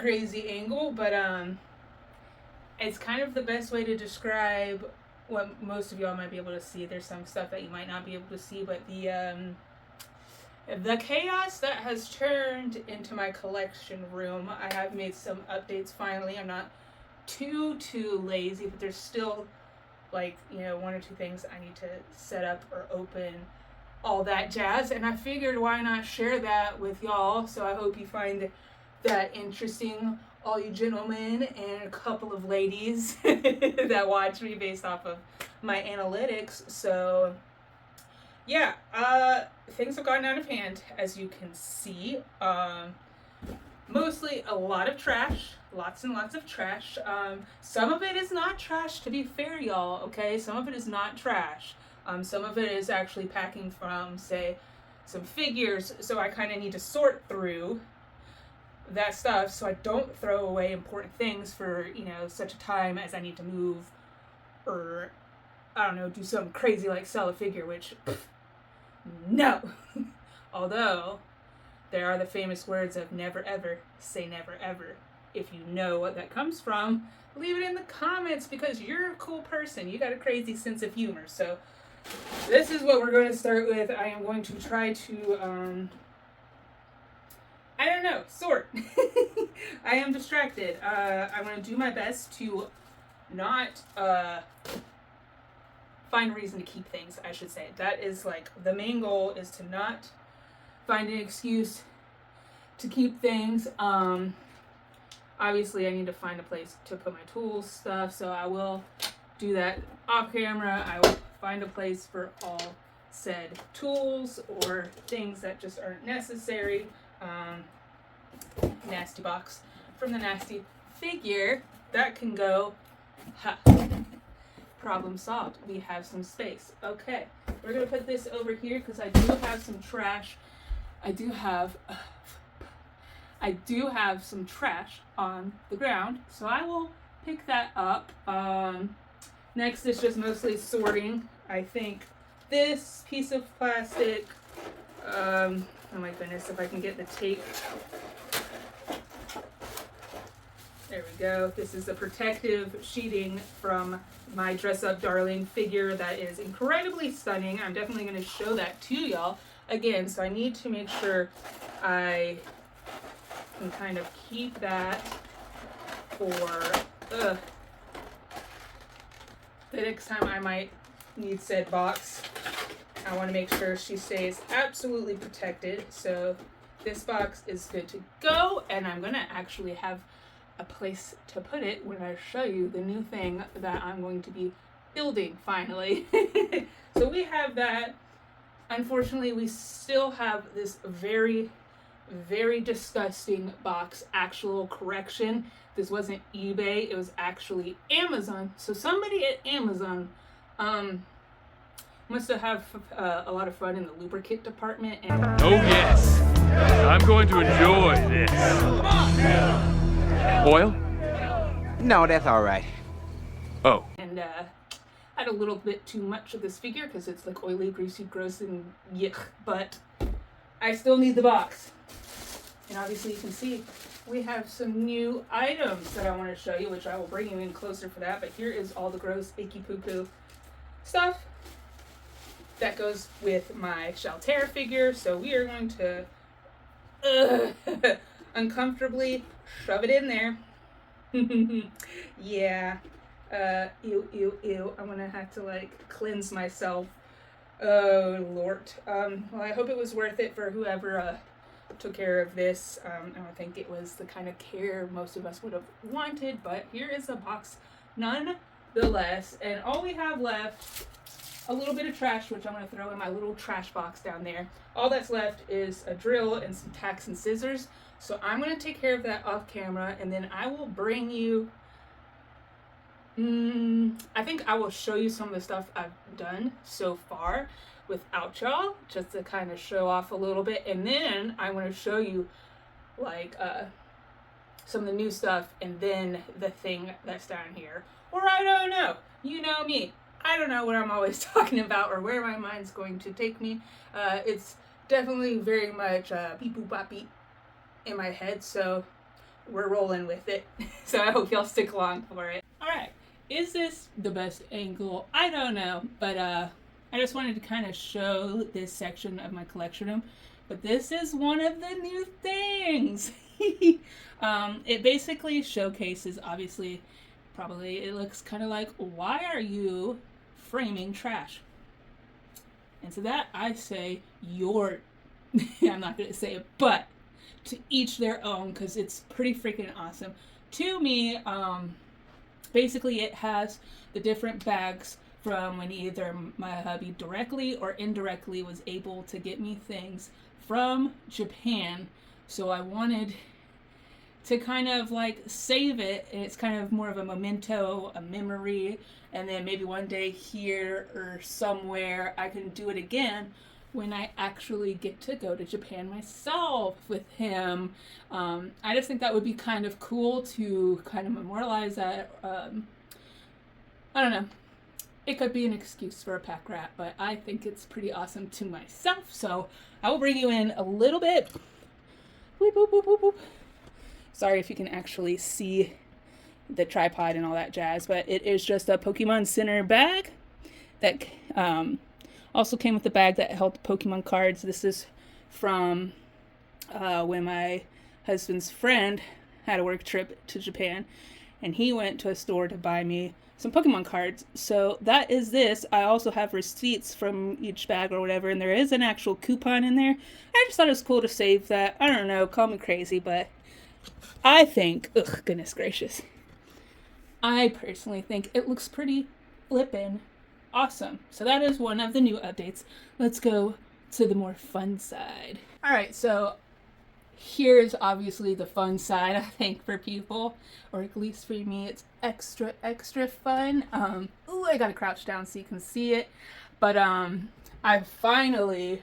crazy angle, but it's kind of the best way to describe what most of y'all might be able to see. There's some stuff that you might not be able to see, but the chaos that has turned into my collection room. I have made some updates finally. I'm not too lazy, but there's still like, one or two things I need to set up or open, all that jazz. And I figured why not share that with y'all. So I hope you find that interesting, all you gentlemen and a couple of ladies that watch me based off of my analytics. So yeah, things have gotten out of hand, as you can see. Mostly a lot of trash, lots and lots of trash. Some of it is not trash, to be fair, y'all, okay? Some of it is not trash. Some of it is actually packing from, say, some figures, so I kind of need to sort through that stuff so I don't throw away important things for, such a time as I need to move or, I don't know, do something crazy like sell a figure, which, no. Although, there are the famous words of never ever say never ever. If you know what that comes from, leave it in the comments because you're a cool person. You got a crazy sense of humor. So, this is what we're going to start with. I am going to try to, I don't know, sort. I am distracted. I'm going to do my best to not find a reason to keep things, I should say. That is like, the main goal is to not find an excuse to keep things. Obviously I need to find a place to put my tools stuff, so I will do that off camera. I will find a place for all said tools or things that just aren't necessary. Nasty box from the nasty figure that can go. Ha. Problem solved. We have some space. Okay, we're gonna put this over here because I do have some trash. I do have some trash on the ground, so I will pick that up. Next is just mostly sorting. I think this piece of plastic, oh my goodness, if I can get the tape. There we go. This is the protective sheeting from my Dress Up Darling figure that is incredibly stunning. I'm definitely going to show that to y'all again, so I need to make sure I can kind of keep that for the next time I might need said box. I want to make sure she stays absolutely protected. So this box is good to go, and I'm going to actually have a place to put it when I show you the new thing that I'm going to be building finally. So we have that. Unfortunately, we still have this very, very disgusting box. Actual correction, this wasn't eBay, it was actually Amazon. So somebody at Amazon must have a lot of fun in the lubricant department. And oh yes, I'm going to enjoy this. Oil? No, that's all right. Oh. And had a little bit too much of this figure because it's like oily, greasy, gross, and yuck. But I still need the box. And obviously you can see we have some new items that I want to show you, which I will bring you in closer for that. But here is all the gross, icky, poo-poo stuff that goes with my Shelterra figure. So we are going to uncomfortably shove it in there. Yeah. Ew. I'm gonna have to like cleanse myself. Oh Lord. Well, I hope it was worth it for whoever took care of this. I don't think it was the kind of care most of us would have wanted, but here is a box nonetheless. And all we have left, a little bit of trash, which I'm going to throw in my little trash box down there. All that's left is a drill and some tacks and scissors. So I'm going to take care of that off camera, and then I will bring you, I think I will show you some of the stuff I've done so far without y'all, just to kind of show off a little bit. And then I want to show you like some of the new stuff, and then the thing that's down here. Or I don't know. You know me. I don't know what I'm always talking about or where my mind's going to take me. It's definitely very much beep boop bop beep in my head. So we're rolling with it. So I hope y'all stick along for it. Alright, is this the best angle? I don't know, but I just wanted to kind of show this section of my collection room. But this is one of the new things. It basically showcases, obviously, probably it looks kind of like, why are you framing trash? And to that I say, I'm not going to say it, but to each their own, because it's pretty freaking awesome. To me, basically it has the different bags from when either my hubby directly or indirectly was able to get me things from Japan. So I wanted to kind of like save it, and it's kind of more of a memento, a memory, and then maybe one day here or somewhere I can do it again when I actually get to go to Japan myself with him. I just think that would be kind of cool to kind of memorialize that. I don't know. It could be an excuse for a pack rat, but I think it's pretty awesome to myself. So I will bring you in a little bit. Boop, boop, boop, boop, boop. Sorry if you can actually see the tripod and all that jazz, but it is just a Pokemon Center bag that also came with the bag that held Pokemon cards. This is from when my husband's friend had a work trip to Japan, and he went to a store to buy me some Pokemon cards. So that is this. I also have receipts from each bag or whatever, and there is an actual coupon in there. I just thought it was cool to save that. I don't know, call me crazy, but I think, goodness gracious, I personally think it looks pretty flippin' awesome. So that is one of the new updates. Let's go to the more fun side. Alright, so here's obviously the fun side, I think, for people, or at least for me, it's extra fun. Ooh, I gotta crouch down so you can see it. But I finally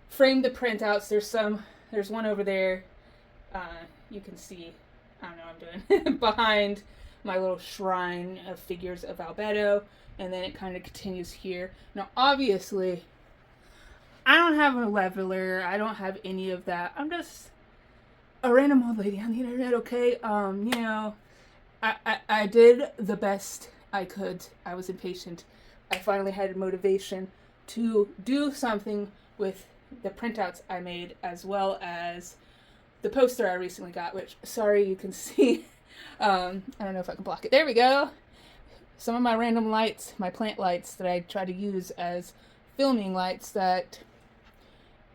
framed the printouts. There's one over there. You can see, I don't know what I'm doing, behind my little shrine of figures of Albedo, and then it kind of continues here. Now, obviously, I don't have a leveler, I don't have any of that. I'm just a random old lady on the internet, okay? You know, I did the best I could. I was impatient. I finally had motivation to do something with the printouts I made, as well as the poster I recently got, which, sorry, you can see. I don't know if I can block it. There we go. Some of my random lights, my plant lights that I try to use as filming lights that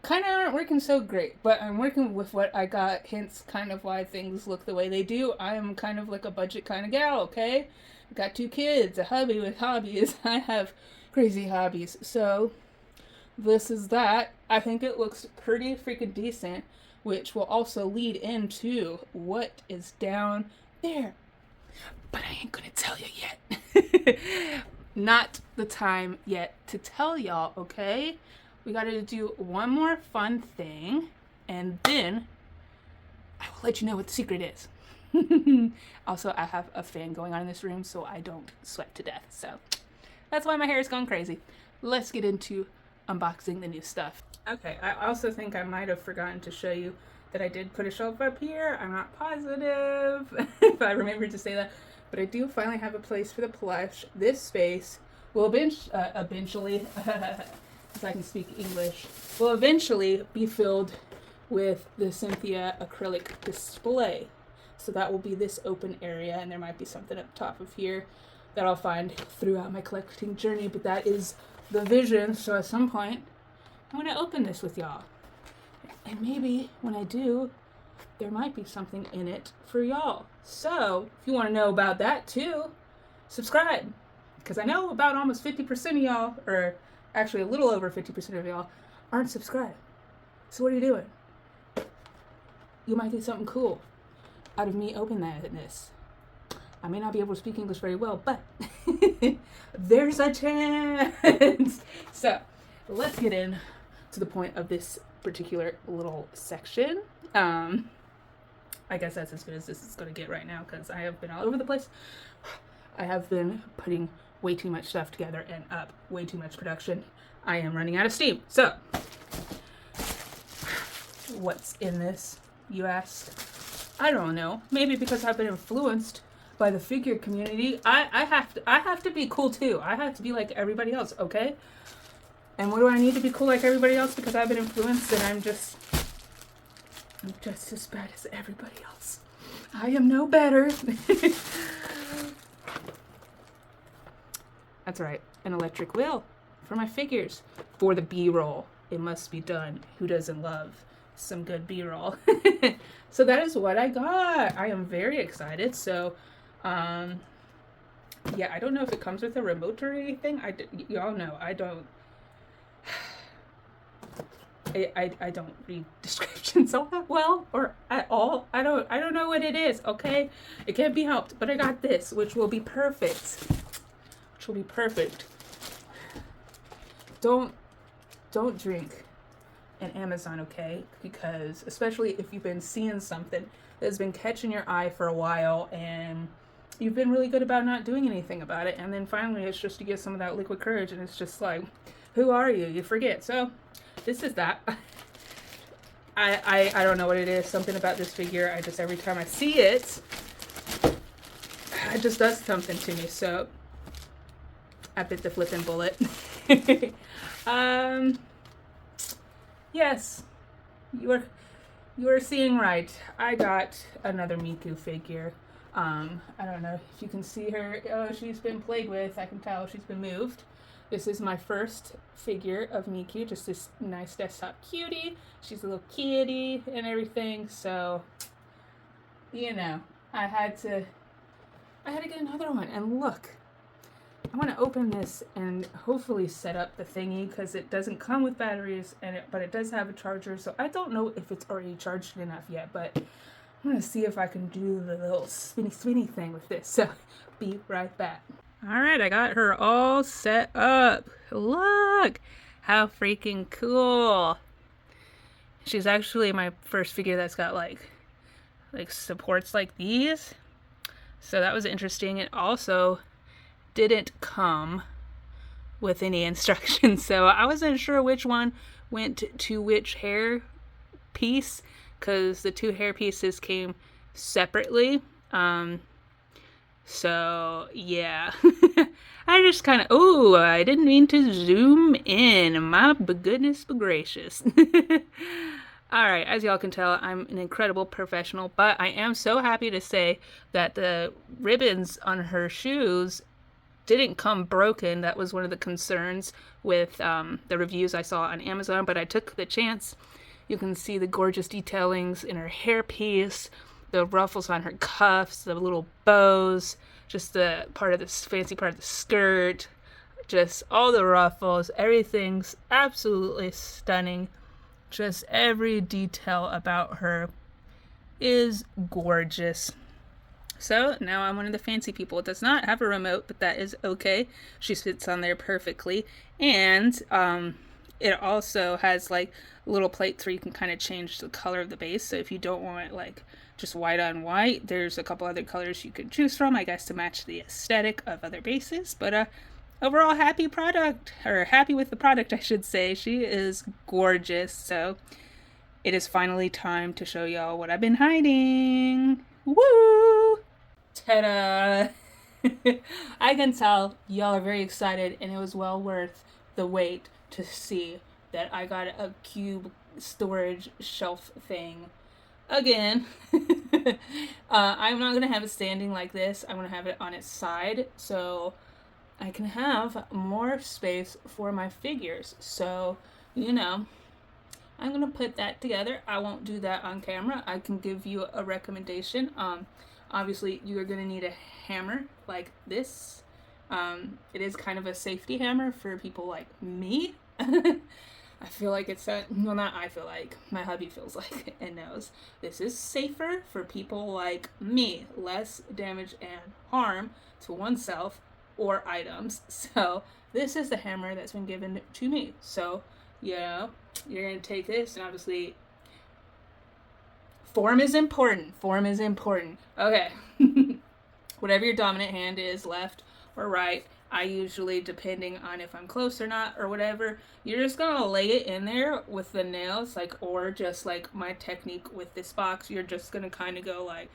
kind of aren't working so great, but I'm working with what I got, hence kind of why things look the way they do. I am kind of like a budget kind of gal, okay? I've got 2 kids, a hubby with hobbies. I have crazy hobbies. So this is that. I think it looks pretty freaking decent, which will also lead into what is down there. But I ain't gonna tell you yet. Not the time yet to tell y'all, okay? We gotta do one more fun thing, and then I will let you know what the secret is. Also, I have a fan going on in this room so I don't sweat to death. So that's why my hair is going crazy. Let's get into unboxing the new stuff. Okay, I also think I might have forgotten to show you that I did put a shelf up here. I'm not positive if I remembered to say that, but I do finally have a place for the plush. This space will eventually, if I can speak English, will eventually be filled with the Cynthia acrylic display. So that will be this open area, and there might be something up top of here that I'll find throughout my collecting journey, but that is the vision. So at some point, I'm going to open this with y'all. And maybe when I do, there might be something in it for y'all. So if you want to know about that too, subscribe. Because I know about almost 50% of y'all, or actually a little over 50% of y'all, aren't subscribed. So what are you doing? You might get something cool out of me opening this. I may not be able to speak English very well, but there's a chance. So let's get in to the point of this particular little section. I guess that's as good as this is going to get right now, because I have been all over the place. I have been putting way too much stuff together and up way too much production. I am running out of steam. So what's in this, you ask? I don't know. Maybe because I've been influenced by the figure community. I have to be cool too. I have to be like everybody else, okay? And what do I need to be cool like everybody else because I've been influenced and I'm just as bad as everybody else. I am no better. That's right. An electric wheel for my figures. For the B-roll. It must be done. Who doesn't love some good B-roll? So that is what I got. I am very excited. So, yeah, I don't know if it comes with a remote or anything. Y'all know I don't. I don't read descriptions all that well or at all. I don't know what it is. Okay, it can't be helped. But I got this, which will be perfect. Which will be perfect. Don't drink in Amazon, okay? Because especially if you've been seeing something that's been catching your eye for a while and you've been really good about not doing anything about it, and then finally it's just to get some of that liquid courage and it's just like, who are you? You forget. So this is that. I don't know what it is. Something about this figure, I just, every time I see it, it just does something to me. So I bit the flipping bullet. Yes, you are seeing right. I got another Miku figure. I don't know if you can see her. Oh, she's been played with. I can tell she's been moved. This is my first figure of Miku, just this nice desktop cutie. She's a little kitty and everything. So, you know, I had to get another one. And look, I want to open this and hopefully set up the thingy because it doesn't come with batteries, but it does have a charger. So I don't know if it's already charged enough yet, but I'm going to see if I can do the little spinny thing with this. So be right back. All right, I got her all set up. Look how freaking cool. She's actually my first figure that's got like supports like these. So that was interesting. It also didn't come with any instructions, so I wasn't sure which one went to which hair piece because the two hair pieces came separately. So yeah. I just kind of, I didn't mean to zoom in. My goodness gracious. Alright, as y'all can tell, I'm an incredible professional, but I am so happy to say that the ribbons on her shoes didn't come broken. That was one of the concerns with the reviews I saw on Amazon, but I took the chance. You can see the gorgeous detailings in her hairpiece, the ruffles on her cuffs, the little bows, just the part of this fancy part of the skirt, just all the ruffles. Everything's absolutely stunning. Just every detail about her is gorgeous. So now I'm one of the fancy people. It does not have a remote, but that is okay. She fits on there perfectly. And it also has like little plates where you can kind of change the color of the base. So if you don't want like just white on white, there's a couple other colors you could choose from, I guess, to match the aesthetic of other bases. But overall, happy with the product, I should say. She is gorgeous. So it is finally time to show y'all what I've been hiding. Woo! Ta-da! I can tell y'all are very excited, and it was well worth the wait to see that I got a cube storage shelf thing again. I'm not gonna have it standing like this. I'm gonna have it on its side so I can have more space for my figures. So, you know, I'm gonna put that together. I won't do that on camera. I can give you a recommendation. Obviously, you're gonna need a hammer like this. It is kind of a safety hammer for people like me. I feel like it's well, not I feel like, my hubby feels like and knows. This is safer for people like me. Less damage and harm to oneself or items. So this is the hammer that's been given to me. So, you know, you're gonna take this, and obviously form is important. Form is important. Okay. Whatever your dominant hand is, left or right, I usually, depending on if I'm close or not or whatever, you're just gonna lay it in there with the nails, like, or just like my technique with this box, you're just gonna kind of go like,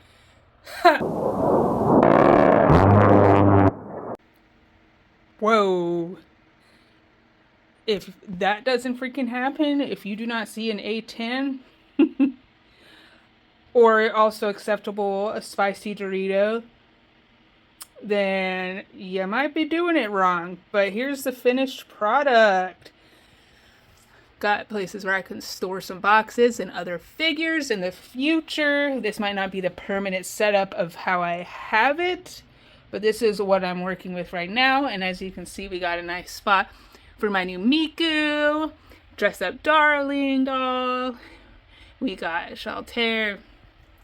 whoa. If that doesn't freaking happen, if you do not see an A10, or also acceptable a spicy Dorito, then you might be doing it wrong. But here's the finished product. Got places where I can store some boxes and other figures in the future. This might not be the permanent setup of how I have it, but this is what I'm working with right now. And as you can see, we got a nice spot for my new Miku, Dress Up Darling doll. We got Shaltair,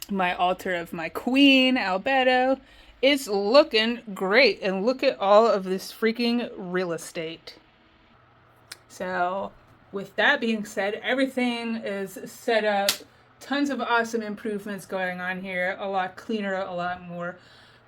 my altar of my queen, Albedo. It's looking great. And look at all of this freaking real estate. So with that being said, everything is set up. Tons of awesome improvements going on here. A lot cleaner, a lot more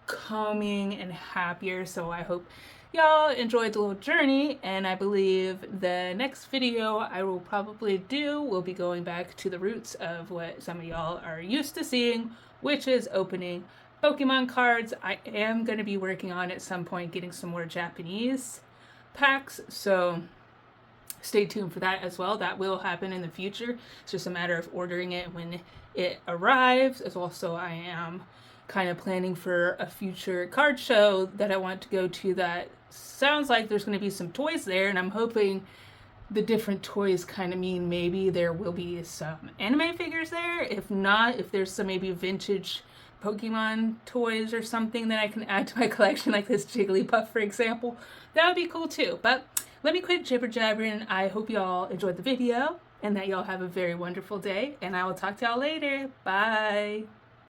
calming and happier. So I hope y'all enjoyed the little journey, and I believe the next video I will probably do will be going back to the roots of what some of y'all are used to seeing, which is opening Pokemon cards. I am going to be working on at some point getting some more Japanese packs, so stay tuned for that as well. That will happen in the future. It's just a matter of ordering it when it arrives. As also, I am kind of planning for a future card show that I want to go to that sounds like there's going to be some toys there, and I'm hoping the different toys kind of mean maybe there will be some anime figures there. If not, if there's some maybe vintage Pokemon toys or something that I can add to my collection, like this Jigglypuff, for example, that would be cool too. But let me quit jibber jabbering. I hope y'all enjoyed the video and that y'all have a very wonderful day, and I will talk to y'all later. Bye.